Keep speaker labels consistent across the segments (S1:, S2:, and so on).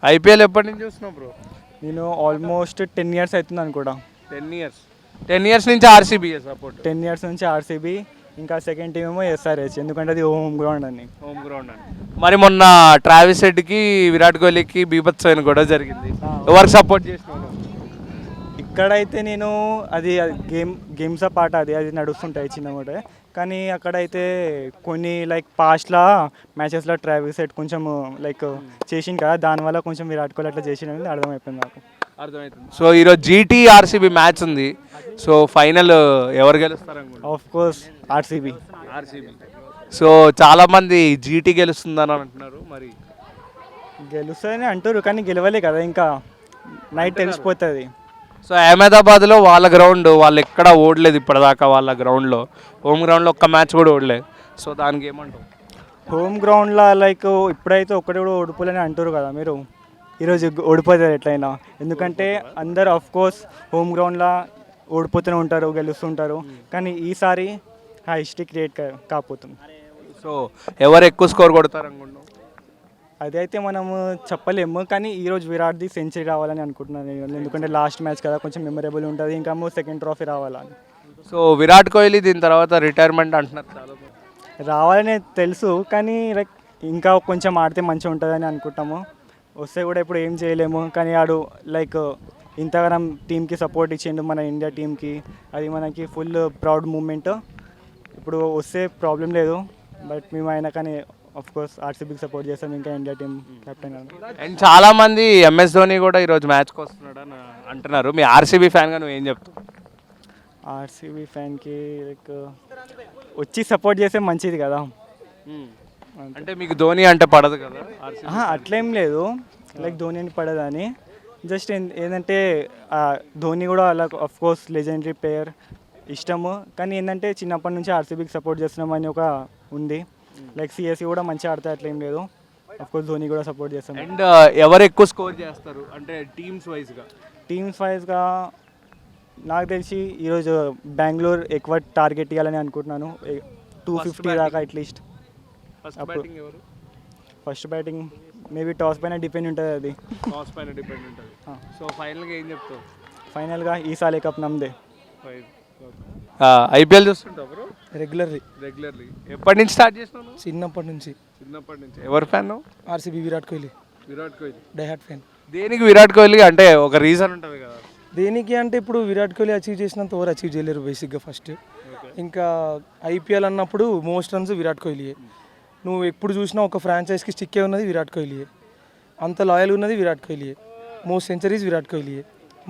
S1: IPL ఎప్పటి నుంచి చూస్తున్నావు బ్రో?
S2: నేను ఆల్మోస్ట్ 10 years అవుతుంది కూడా.
S1: 10 years నుంచి ఆర్సీబీ సపోర్ట్.
S2: 10 years నుంచి ఆర్సీబీ, ఇంకా సెకండ్ టీమ్ ఏమో ఎస్ఆర్హెచ్, ఎందుకంటే అది హోమ్ గ్రౌండ్ అని.
S1: మరి మొన్న ట్రావిస్ హెడ్కి విరాట్ కోహ్లీకి బీభత్సమైన గొడవ జరిగింది, ఎవరికి సపోర్ట్ చేసినావు?
S2: ఇక్కడైతే నేను అది గేమ్స్ పాట అది నడుస్తుంటాయి చిన్నగా, కానీ అక్కడైతే కొన్ని లైక్ పాస్ట్లో మ్యాచెస్లో ట్రావిస్ హెడ్ కొంచెం లైక్ చేసింది కదా, దానివల్ల కొంచెం విరాట్ కోహ్లీ అట్లా చేసింది అర్థమైపోయింది నాకు.
S1: అర్థమవుతుంది. సో ఈరోజు జీటీ ఆర్సీబీ మ్యాచ్ ఉంది, సో ఫైనల్ ఎవరు గెలుస్తారు?
S2: Of course RCB.
S1: సో చాలా మంది జీటీ గెలుస్తుందని అంటున్నారు, మరి
S2: గెలుస్తుందని అంటారు కానీ గెలవలే కదా, ఇంకా నైట్ తెలిసిపోతుంది.
S1: సో అహ్మదాబాద్లో వాళ్ళ గ్రౌండ్, వాళ్ళు ఎక్కడ ఓడలేదు ఇప్పటిదాకా, వాళ్ళ గ్రౌండ్లో హోమ్ గ్రౌండ్లో ఒక్క మ్యాచ్ కూడా ఓడలేదు. సో దానికి ఏమంటావు?
S2: హోమ్ గ్రౌండ్లో లైక్ ఇప్పుడైతే ఒక్కటి కూడా ఓడిపోలేని అంటారు కదా మీరు, ఈరోజు ఓడిపోతారు ఎట్లయినా, ఎందుకంటే అందరు ఆఫ్ కోర్స్ హోమ్ గ్రౌండ్లో ఓడిపోతూనే ఉంటారు, గెలుస్తుంటారు, కానీ ఈసారి ఆ హిస్టరీ క్రియేట్ కాకపోతుంది.
S1: సో ఎవరు ఎక్కువ స్కోర్ కొడతారు అనుకుంటున్నాం?
S2: అదైతే మనము చెప్పలేము, కానీ ఈరోజు విరాట్ది సెంచరీ రావాలని అనుకుంటున్నాను, ఎందుకంటే లాస్ట్ మ్యాచ్ కదా, కొంచెం మెమరబుల్ ఉంటుంది, ఇంకా సెకండ్ ట్రోఫీ రావాలని.
S1: సో విరాట్ కోహ్లీ దీని తర్వాత రిటైర్మెంట్ అంటున్నారు చాలా.
S2: రావాలని తెలుసు, కానీ లైక్ ఇంకా కొంచెం ఆడితే మంచిగా ఉంటుందని అనుకుంటాము. వస్తే కూడా ఇప్పుడు ఏం చేయలేము, కానీ ఆడు లైక్ ఇంతగానం టీంకి సపోర్ట్ ఇచ్చిండు మన ఇండియా టీంకి, అది మనకి ఫుల్ ప్రౌడ్ మూమెంట్. ఇప్పుడు వస్తే ప్రాబ్లం లేదు, బట్ మేము అయినా కానీ ఆఫ్ కోర్స్ ఆర్సీబీకి సపోర్ట్ చేస్తాం, ఇంకా ఇండియా టీం కెప్టెన్.
S1: అండ్ చాలా మంది ఎంఎస్ ధోని కూడా ఈరోజు మ్యాచ్కి వస్తున్నాడు అని అంటున్నారు, మీ ఆర్సీబీ ఫ్యాన్గా నువ్వు ఏం చెప్తావు?
S2: ఆర్సీబీ ఫ్యాన్కి లైక్ వచ్చి సపోర్ట్ చేస్తే మంచిది కదా.
S1: అంటే మీకు ధోని అంటే పడదు కదా?
S2: అట్లేం లేదు, లైక్ ధోని అని పడదని, జస్ట్ ఏంటంటే ధోని కూడా అలా ఆఫ్ కోర్స్ లెజెండరీ ప్లేయర్ ఇష్టము, కానీ ఏంటంటే చిన్నప్పటి నుంచి ఆర్సీబీకి సపోర్ట్ చేస్తున్నామని ఒక ఉంది, లైక్ సిఎస్సి కూడా మంచిగా ఆడితే అట్లేం లేదు, ఆఫ్ కోర్స్ ధోని కూడా సపోర్ట్ చేస్తాం.
S1: అండ్ ఎవరు ఎక్కువ స్కోర్ చేస్తారు అంటే టీమ్స్ వైజ్గా? నాకు తెలిసి ఈరోజు బెంగళూరు ఎక్కువ టార్గెట్ ఇవ్వాలని అనుకుంటున్నాను, 250 దాకా at least. First batting maybe toss పైన డిపెండ్ ఉంటుంది, అది సో ఫైనల్గా ఏం చెప్తావు?
S2: ఫైనల్గా ఈసారి కప్ నమ్మదే.
S1: ఐపీఎల్ చూస్తుంటావు బ్రో?
S2: రెగ్యులర్లీ.
S1: ఎప్పటి నుంచి స్టార్ట్ చేసినావు?
S2: చిన్నప్పటి నుంచి.
S1: ఎవరు fan?
S2: RCB, Virat Kohli die hard fan.
S1: దేనికి విరాట్ కోహ్లీ అంటే ఒక రీజన్ ఉంటుంది కదా?
S2: దేనికి అంటే ఇప్పుడు విరాట్ కోహ్లీ అచీవ్ చేసినంత ఓవర్ అచీవ్ చేయలేరు బేసిక్గా ఫస్ట్. ఇంకా ఐపీఎల్ అన్నప్పుడు మోస్ట్ రన్స్ విరాట్ కోహ్లీయే. నువ్వు ఎప్పుడు చూసినా ఒక ఫ్రాంచైజ్కి స్టిక్కే ఉన్నది విరాట్ కోహ్లీయే, అంత లాయల్ ఉన్నది విరాట్ కోహ్లీయే, మోస్ట్ సెంచరీస్ విరాట్ కోహ్లీయే,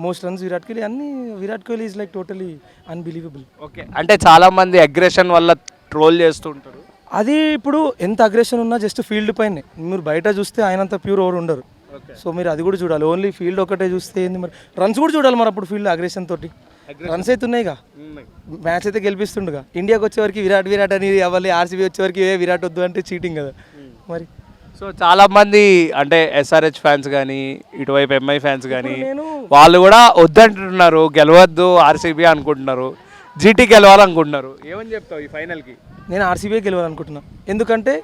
S2: మోస్ట్ రన్స్ విరాట్ కోహ్లీ, అన్ని Virat Kohli is like totally unbelievable.
S1: Okay, అంటే చాలామంది అగ్రెషన్ వల్ల ట్రోల్ చేస్తుంటారు.
S2: అది ఇప్పుడు ఎంత అగ్రెషన్ ఉన్నా జస్ట్ ఫీల్డ్ పైనే, మీరు బయట చూస్తే ఆయనంత ప్యూర్ ఓవర్ ఉండరు. సో మీరు అది కూడా చూడాలి, ఓన్లీ ఫీల్డ్ ఒకటే చూస్తే ఏంది, మరి రన్స్ కూడా చూడాలి. మరి అప్పుడు ఫీల్డ్ అగ్రెషన్ తోటి రన్స్ అయితే ఉన్నాయిగా, మ్యాచ్ అయితే గెలిపిస్తుండగా. ఇండియాకి వచ్చేవరకు విరాట్ అని అవ్వాలి, ఆర్సీబీ వచ్చేవరకు విరాట్ వద్దు అంటే చీటింగ్ కదా మరి.
S1: సో చాలా మంది అంటే ఎస్ఆర్హెచ్ ఫ్యాన్స్ కానీ ఇటువైపు ఎంఐ ఫ్యాన్స్ కానీ వాళ్ళు కూడా వద్దంటున్నారు, గెలవద్దు ఆర్సీబీ అనుకుంటున్నారు, జీటీ గెలవాలనుకుంటున్నారు. ఏమని చెప్తావు ఈ ఫైనల్కి?
S2: నేను ఆర్సీబీ గెలవాలనుకుంటున్నాను, ఎందుకంటే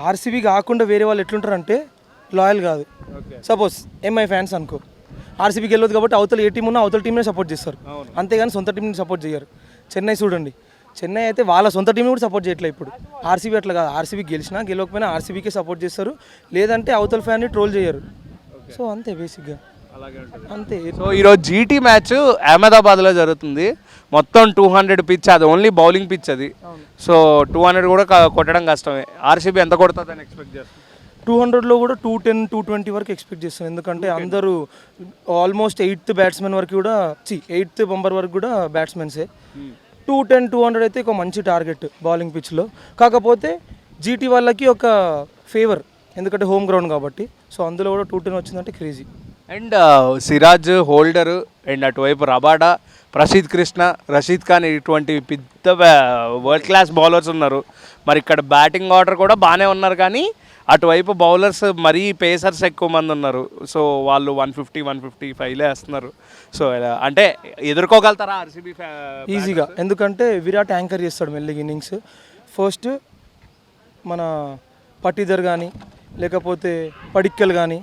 S2: ఆర్సీబీ కాకుండా వేరే వాళ్ళు ఎట్లుంటారంటే లాయల్ కాదు. సపోజ్ ఎంఐ ఫ్యాన్స్ అనుకో, ఆర్సీబీ గెలవదు కాబట్టి అవతల ఏ టీం ఉన్నా అవతల టీంనే సపోర్ట్ చేస్తారు, అంతేగాని సొంత టీంని సపోర్ట్ చేయరు. చెన్నై చూడండి, చెన్నై అయితే వాళ్ళ సొంత టీంని కూడా సపోర్ట్ చేయట్లేదు ఇప్పుడు. ఆర్సీబీ అట్లా కాదు, ఆర్సీబీ గెలిచినా గెలవకపోయినా ఆర్సీబీకే సపోర్ట్ చేస్తారు, లేదంటే అవతల ఫ్యాన్ని ట్రోల్ చేయరు. సో అంతే బేసిక్గా, అంతే.
S1: సో ఈరోజు జీటీ మ్యాచ్ అహ్మదాబాద్లో జరుగుతుంది, మొత్తం 200 పిచ్, అది ఓన్లీ బౌలింగ్ పిచ్ అది. సో 200 కూడా కొట్టడం కష్టమే. ఆర్సీబీ ఎంత కొడుతుందని ఎక్స్పెక్ట్ చేస్తాను?
S2: 200లో కూడా 210, 220 వరకు ఎక్స్పెక్ట్ చేస్తాను, ఎందుకంటే అందరూ ఆల్మోస్ట్ 8th బ్యాట్స్మెన్ వరకు కూడా 8th బంబర్ వరకు కూడా బ్యాట్స్మెన్సే. 210, 200 అయితే ఒక మంచి టార్గెట్ బౌలింగ్ పిచ్లో. కాకపోతే జీటీ వాళ్ళకి ఒక ఫేవర్, ఎందుకంటే హోమ్ గ్రౌండ్ కాబట్టి. సో అందులో కూడా 210 వచ్చిందంటే crazy.
S1: And Siraj, holder, and అటువైపు రబాడా, ప్రసిద్ కృష్ణ, రషీద్ ఖాన్, ఇటువంటి పెద్ద వరల్డ్ క్లాస్ బౌలర్స్ ఉన్నారు. మరి ఇక్కడ బ్యాటింగ్ ఆర్డర్ కూడా బాగానే ఉన్నారు, కానీ అటువైపు బౌలర్స్ మరీ పేసర్స్ ఎక్కువ మంది ఉన్నారు. సో వాళ్ళు 150, 155 వేస్తున్నారు. సో అంటే ఎదుర్కోగలుగుతారా ఆర్సీబీ
S2: ఈజీగా? ఎందుకంటే విరాట్ యాంకర్ చేస్తాడు మెల్లిగా ఇన్నింగ్స్. ఫస్ట్ మన పట్టిదర్ కానీ లేకపోతే పడిక్కల్ కానీ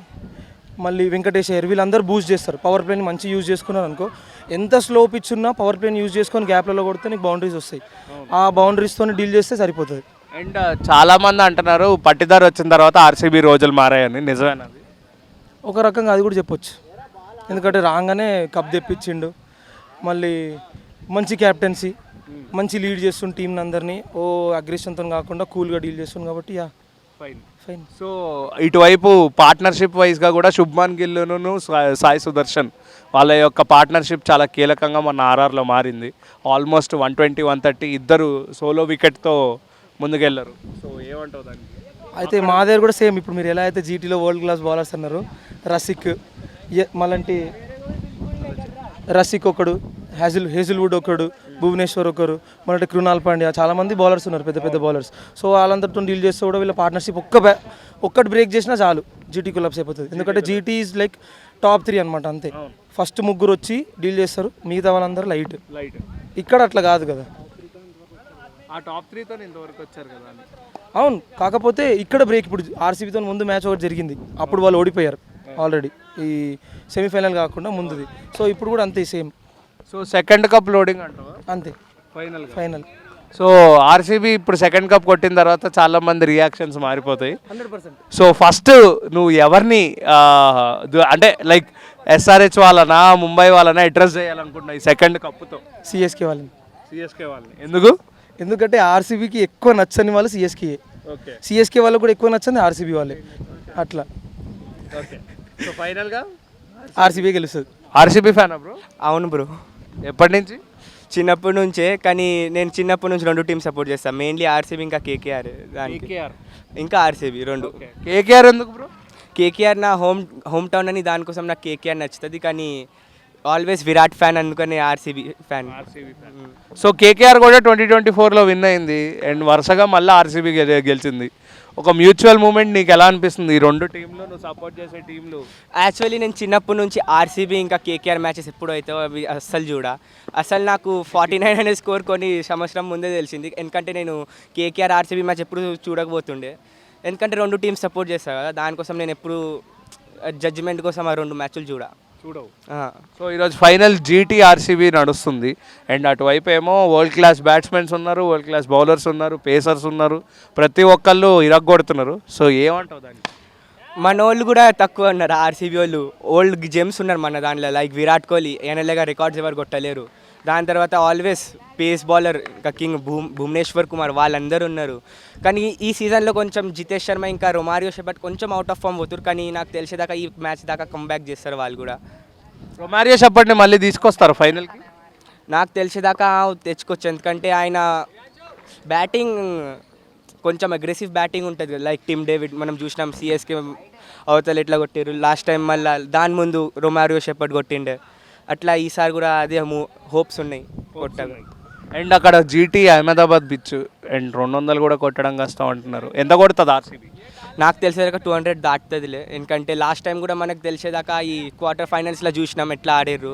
S2: మళ్ళీ వెంకటేష్ అయ్యర్ వీళ్ళందరూ బూస్ట్ చేస్తారు. పవర్ ప్లేని మంచి యూజ్ చేసుకున్నారు అనుకో, ఎంత స్లో పిచ్ ఉన్నా పవర్ ప్లేని యూజ్ చేసుకొని గ్యాప్లలో కొడితే నీకు బౌండరీస్ వస్తాయి. ఆ బౌండరీస్తో డీల్ చేస్తే సరిపోతుంది.
S1: అండ్ చాలామంది అంటున్నారు పట్టిదారు వచ్చిన తర్వాత ఆర్సీబీ రోజులు మారాయని, నిజమేనది?
S2: ఒక రకంగా అది కూడా చెప్పొచ్చు. ఎందుకంటే రాగానే కప్ తెప్పించిండు, మళ్ళీ మంచి క్యాప్టెన్సీ, మంచి లీడ్ చేస్తుండు టీంని అందరినీ, ఓ అగ్రెషన్తో కాకుండా కూల్గా డీల్ చేస్తుంది కాబట్టి యా
S1: ఫైన్.
S2: ఫైన్.
S1: సో ఇటువైపు పార్ట్నర్షిప్ వైజ్గా కూడా శుభ్మాన్ గిల్లును సాయి సుదర్శన్ వాళ్ళ యొక్క పార్ట్నర్షిప్ చాలా కీలకంగా మన ఆర్ఆర్లో మారింది. ఆల్మోస్ట్ 120, 130 ఇద్దరు సోలో వికెట్తో ముందుకెళ్ళరు. సో ఏమంటావు దానికి?
S2: అయితే మా దగ్గర కూడా సేమ్. ఇప్పుడు మీరు ఎలా అయితే జీటీలో వరల్డ్ క్లాస్ బౌలర్స్ అన్నారు, రసిక్ మళ్ళంటి రసిక్ ఒకడు, హేజిల్వుడ్ ఒకడు, భువనేశ్వర్ ఒకరు, మళ్ళీ కృణాల్ పాండ్యా, చాలామంది బౌలర్స్ ఉన్నారు, పెద్ద పెద్ద బౌలర్స్. సో వాళ్ళందరితో డీల్ చేస్తే కూడా వీళ్ళ పార్ట్నర్షిప్ ఒక్కటి బ్రేక్ చేసినా చాలు జీటీ కొలాప్స్ అయిపోతుంది. ఎందుకంటే జీటీ ఈజ్ లైక్ టాప్ 3 అనమాట, అంతే. ఫస్ట్ ముగ్గురు వచ్చి డీల్ చేస్తారు, మిగతా వాళ్ళందరూ లైట్. ఇక్కడ అట్లా కాదు కదా,
S1: ఆ టాప్ 3తో ఇంతవరకు వచ్చారు కదా.
S2: అవును, కాకపోతే ఇక్కడ బ్రేక్. ఇప్పుడు ఆర్సీబీతో ముందు మ్యాచ్ ఒకటి జరిగింది, అప్పుడు వాళ్ళు ఓడిపోయారు ఆల్రెడీ, ఈ సెమీఫైనల్ కాకుండా ముందుది. సో ఇప్పుడు కూడా అంతే same.
S1: So second cup loading అంటావా?
S2: అంతే, ఫైనల్.
S1: సో ఆర్సీబీ ఇప్పుడు సెకండ్ కప్ కొట్టిన తర్వాత చాలా మంది రియాక్షన్స్ మారిపోతాయి.
S2: 100%.
S1: సో ఫస్ట్ నువ్వు ఎవరిని అంటే లైక్ ఎస్ఆర్హెచ్ వాళ్ళనా ముంబై వాళ్ళనా అడ్రస్ చేయాలనుకుంటున్నావు ఈ సెకండ్ కప్తో?
S2: సిఎస్కే వాళ్ళని.
S1: సిఎస్కే వాళ్ళని ఎందుకు?
S2: ఎందుకంటే ఆర్సీబీకి ఎక్కువ నచ్చని వాళ్ళు సిఎస్కే. సిఎస్కే వాళ్ళకు కూడా ఎక్కువ నచ్చని ఆర్సీబీ వాళ్ళే, అట్లా.
S1: ఓకే. సో ఫైనల్గా
S2: ఆర్సీబీ గెలుస్తుంది.
S1: RCB fan bro?
S3: అవును బ్రో,
S1: ఎప్పటి నుంచి?
S3: చిన్నప్పటి నుంచే. కానీ నేను చిన్నప్పటి నుంచి 2 టీమ్ సపోర్ట్ చేస్తాను, మెయిన్లీ ఆర్సీబీ ఇంకా కేకేఆర్. దానికి ఇంకా ఆర్సీబీ 2.
S1: కేకేఆర్ ఎందుకు బ్రో?
S3: కేకేఆర్ నా హోమ్ టౌన్ అని, దానికోసం నాకు కేకేఆర్ నచ్చుతుంది. కానీ ఆల్వేస్ విరాట్ ఫ్యాన్, అందుకని ఆర్సీబీ ఫ్యాన్.
S1: సో కేకేఆర్ కూడా 2024లో విన్ అయింది అండ్ వరుసగా మళ్ళీ ఆర్సీబీ గెలిచింది. ఒక మ్యూచువల్ మూమెంట్ నీకు ఎలా అనిపిస్తుంది ఈ 2 టీంలు, నువ్వు సపోర్ట్ చేసే టీంలు?
S3: యాక్చువల్లీ నేను చిన్నప్పటి నుంచి ఆర్సీబీ ఇంకా కేకేఆర్ మ్యాచెస్ ఎప్పుడు అవుతాయో అవి అసలు నాకు 49 అనే స్కోర్ కొన్ని సంవత్సరం ముందే తెలిసింది. ఎందుకంటే నేను కేకేఆర్ ఆర్సీబీ మ్యాచ్ ఎప్పుడు చూడకపోతుండే, ఎందుకంటే 2 టీమ్స్ సపోర్ట్ చేస్తాను కదా, దానికోసం నేను ఎప్పుడు జడ్జిమెంట్ కోసం ఆ 2 మ్యాచ్లు చూడవు.
S1: సో ఈరోజు ఫైనల్ జీటీ ఆర్సీబీ నడుస్తుంది అండ్ అటువైపు ఏమో వరల్డ్ క్లాస్ బ్యాట్స్మెన్స్ ఉన్నారు, వరల్డ్ క్లాస్ బౌలర్స్ ఉన్నారు, పేసర్స్ ఉన్నారు, ప్రతి ఒక్కళ్ళు ఇరగ్గొడుతున్నారు. సో ఏమంటావు దానికి?
S3: మన వాళ్ళు కూడా తక్కువ ఉన్నారు, ఆర్సీబీ వాళ్ళు ఓల్డ్ జెమ్స్ ఉన్నారు మన దాంట్లో. లైక్ విరాట్ కోహ్లీ, ఎనలేగా రికార్డ్స్ ఎవరు కొట్టలేరు. దాని తర్వాత ఆల్వేస్ పేస్ బౌలర్ ఇంకా కింగ్ భువనేశ్వర్ కుమార్, వాళ్ళందరూ ఉన్నారు. కానీ ఈ సీజన్లో కొంచెం జితేష్ శర్మ ఇంకా రొమారియో షెపర్డ్ కొంచెం అవుట్ ఆఫ్ ఫామ్ పోతున్నారు. కానీ నాకు తెలిసేదాకా ఈ మ్యాచ్ దాకా కంబ్యాక్ చేస్తారు వాళ్ళు కూడా.
S1: రొమారియో షెపర్డ్ని మళ్ళీ తీసుకొస్తారు ఫైనల్కి?
S3: నాకు తెలిసేదాకా తెచ్చుకోవచ్చు, ఎందుకంటే ఆయన బ్యాటింగ్ కొంచెం అగ్రెసివ్ బ్యాటింగ్ ఉంటుంది కదా. లైక్ టిమ్ డేవిడ్ మనం చూసినాం, సిఎస్కే అవతల ఎట్లా కొట్టారు లాస్ట్ టైం, మళ్ళీ దాని ముందు రొమారియో షెపర్డ్ కొట్టిండే. అట్లా ఈసారి కూడా అదే హోప్స్ ఉన్నాయి కొట్టాలి.
S1: అండ్ అక్కడ జీటీ అహ్మదాబాద్ పిచ్ అండ్ 200 కూడా కొట్టడం కష్టం అంటున్నారు. ఎంత కొడుతుంది ఆర్సీబీ?
S3: నాకు తెలిసేదాకా 200 దాటుతుందిలే, ఎందుకంటే లాస్ట్ టైం కూడా మనకు తెలిసేదాకా ఈ క్వార్టర్ ఫైనల్స్లో చూసినాం ఎట్లా ఆడారు.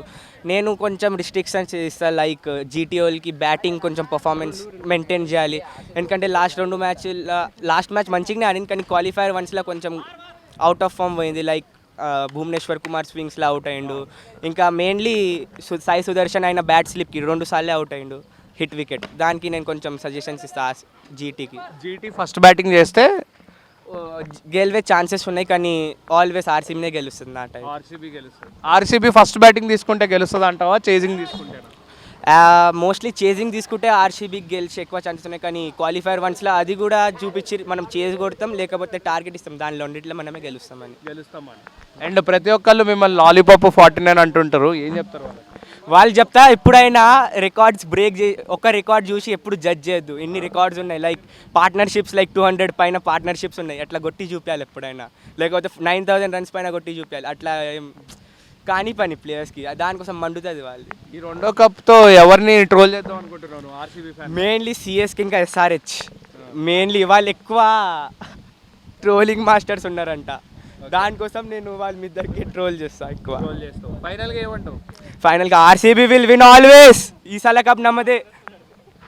S3: నేను కొంచెం రిస్ట్రిక్షన్స్ ఇస్తాను, లైక్ జీటీ వాళ్ళకి బ్యాటింగ్ కొంచెం పర్ఫార్మెన్స్ మెయింటైన్ చేయాలి. ఎందుకంటే లాస్ట్ మ్యాచ్ మంచిగానే ఆడింది, కానీ క్వాలిఫైర్ వన్స్లో కొంచెం అవుట్ ఆఫ్ ఫామ్ పోయింది. లైక్ భువనేశ్వర్ కుమార్ స్వింగ్స్లో అవుట్ అయ్యిండు. ఇంకా మెయిన్లీ సాయి సుదర్శన్ అయిన బ్యాట్ స్లిప్కి 2 సార్లే అవుట్ అయ్యిండు, హిట్ వికెట్. దానికి నేను కొంచెం సజెషన్స్ ఇస్తాను జీటీకి.
S1: జీటీ ఫస్ట్ బ్యాటింగ్ చేస్తే
S3: గెలివే ఛాన్సెస్ ఉన్నాయి, కానీ ఆల్వేస్ ఆర్సీబీనే గెలుస్తుంది నా టైం.
S1: ఆర్సీబీ ఫస్ట్ బ్యాటింగ్ తీసుకుంటే గెలుస్తుంది అంటావా, చేజింగ్ తీసుకుంటే?
S3: మోస్ట్లీ చేజింగ్ తీసుకుంటే ఆర్సీబీకి గెలిచి ఎక్కువ ఛాన్సెస్ ఉన్నాయి. కానీ క్వాలిఫైర్ వన్స్లో అది కూడా చూపించి మనం చేజ్ కొడతాం, లేకపోతే టార్గెట్ ఇస్తాం, దానిలో రెండిట్లో మనమే గెలుస్తామని.
S1: అండ్ ప్రతి ఒక్కళ్ళు మిమ్మల్ని లాలీపాప్ 49 అంటుంటారు, ఏం చెప్తారు
S3: వాళ్ళు చెప్తా ఎప్పుడైనా రికార్డ్స్ బ్రేక్ ఒక రికార్డ్ చూసి ఎప్పుడు జడ్జ్ చేయొద్దు. ఎన్ని రికార్డ్స్ ఉన్నాయి, లైక్ పార్ట్నర్షిప్స్ లైక్ 200 పైన పార్ట్నర్షిప్స్ ఉన్నాయి, అట్లా కొట్టి చూపించాలి ఎప్పుడైనా. లేకపోతే 9000 రన్స్ పైన కొట్టి చూపించాలి. అట్లా కానీ పని ప్లేయర్స్కి, దానికోసం మండుతుంది వాళ్ళు.
S1: ఈ 2వ కప్తో ఎవరిని ట్రోల్ చేద్దాం అనుకుంటున్నాను ఆర్సీబీ ఫ్యాన్?
S3: మెయిన్లీ సిఎస్కి ఇంకా ఎస్ఆర్హెచ్. మెయిన్లీ వాళ్ళు ఎక్కువ ట్రోలింగ్ మాస్టర్స్ ఉన్నారంట, దానికోసం నేను వాళ్ళ ఇద్దరికి ట్రోల్ చేస్తాను ఎక్కువ.
S1: ఫైనల్గా ఏమంటావు?
S3: ఫైనల్గా ఆర్సీబీ విల్ విన్ ఆల్వేస్. ఈ సాల కప్ నమ్మదే.